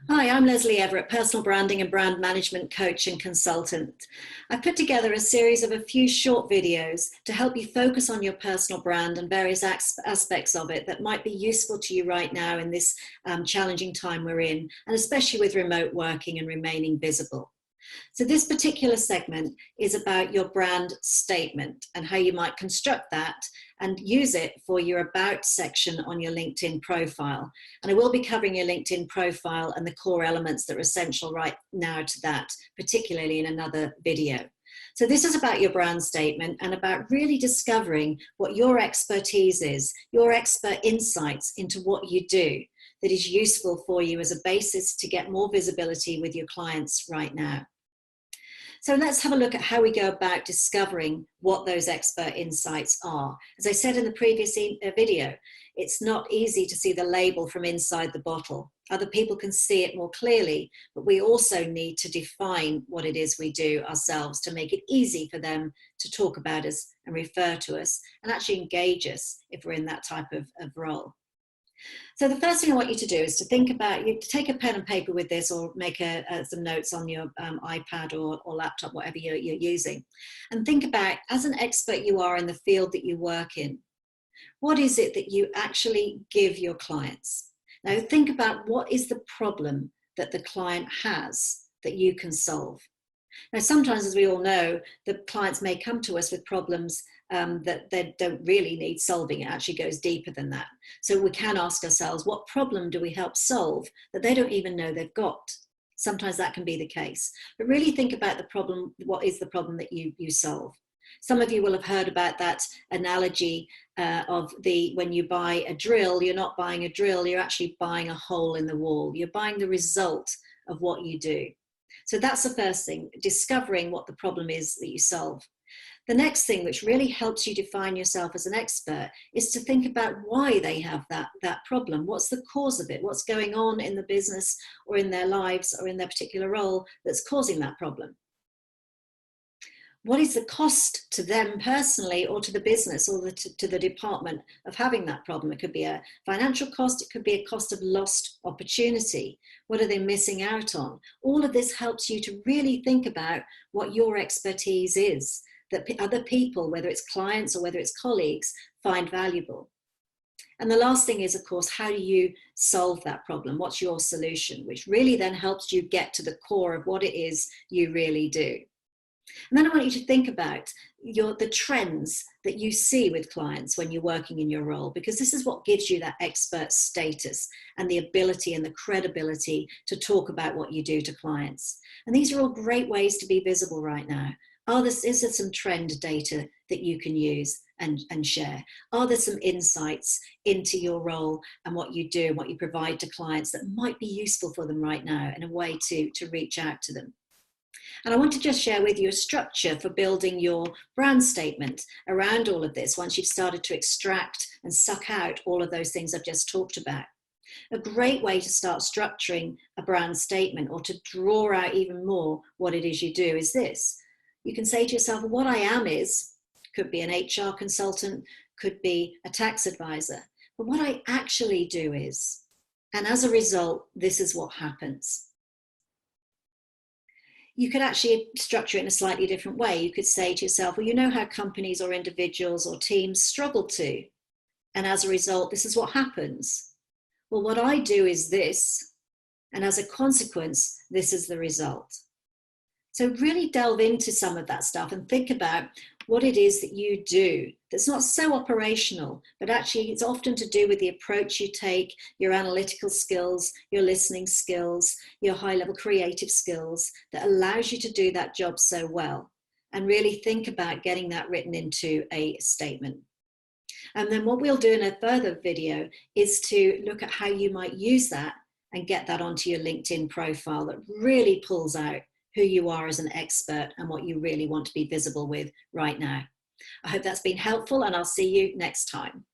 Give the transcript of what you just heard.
Hi, I'm Lesley Everett, personal branding and brand management coach and consultant. I've put together a series of a few short videos to help you focus on your personal brand and various aspects of it that might be useful to you right now in this challenging time we're in, and especially with remote working and remaining visible. So this particular segment is about your brand statement and how you might construct that and use it for your about section on your LinkedIn profile. And I will be covering your LinkedIn profile and the core elements that are essential right now to that, particularly in another video. So this is about your brand statement and about really discovering what your expertise is, your expert insights into what you do that is useful for you as a basis to get more visibility with your clients right now. So let's have a look at how we go about discovering what those expert insights are. As I said in the previous video, it's not easy to see the label from inside the bottle. Other people can see it more clearly, but we also need to define what it is we do ourselves to make it easy for them to talk about us and refer to us and actually engage us if we're in that type of role. So the first thing I want you to do is to think about, you take a pen and paper with this or make some notes on your iPad or laptop, whatever you're using, and think about, as an expert you are in the field that you work in, what is it that you actually give your clients? Now think about what is the problem that the client has that you can solve. Now, sometimes, as we all know, the clients may come to us with problems that they don't really need solving. It actually goes deeper than that. So we can ask ourselves, what problem do we help solve that they don't even know they've got? Sometimes that can be the case. But really think about the problem. What is the problem that you solve? Some of you will have heard about that analogy of when you buy a drill, you're not buying a drill, you're actually buying a hole in the wall. You're buying the result of what you do. So that's the first thing, discovering what the problem is that you solve. The next thing, which really helps you define yourself as an expert, is to think about why they have that problem. What's the cause of it? What's going on in the business or in their lives or in their particular role that's causing that problem? What is the cost to them personally or to the business or to the department of having that problem? It could be a financial cost, it could be a cost of lost opportunity. What are they missing out on? All of this helps you to really think about what your expertise is, that other people, whether it's clients or whether it's colleagues, find valuable. And the last thing is, of course, how do you solve that problem? What's your solution? Which really then helps you get to the core of what it is you really do. And then I want you to think about the trends that you see with clients when you're working in your role, because this is what gives you that expert status and the ability and the credibility to talk about what you do to clients. And these are all great ways to be visible right now. Is there some trend data that you can use and share? Are there some insights into your role and what you do and what you provide to clients that might be useful for them right now in a way to reach out to them? And I want to just share with you a structure for building your brand statement around all of this once you've started to extract and suck out all of those things I've just talked about. A great way to start structuring a brand statement or to draw out even more what it is you do is this. You can say to yourself, what I am could be an HR consultant, could be a tax advisor, but what I actually do is, and as a result, this is what happens. You could actually structure it in a slightly different way. You could say to yourself, well, you know how companies or individuals or teams struggle to, and as a result, this is what happens. Well, what I do is this, and as a consequence, this is the result. So really delve into some of that stuff and think about what it is that you do that's not so operational, but actually it's often to do with the approach you take, your analytical skills, your listening skills, your high-level creative skills that allows you to do that job so well. And really think about getting that written into a statement. And then what we'll do in a further video is to look at how you might use that and get that onto your LinkedIn profile that really pulls out who you are as an expert and what you really want to be visible with right now. I hope that's been helpful, and I'll see you next time.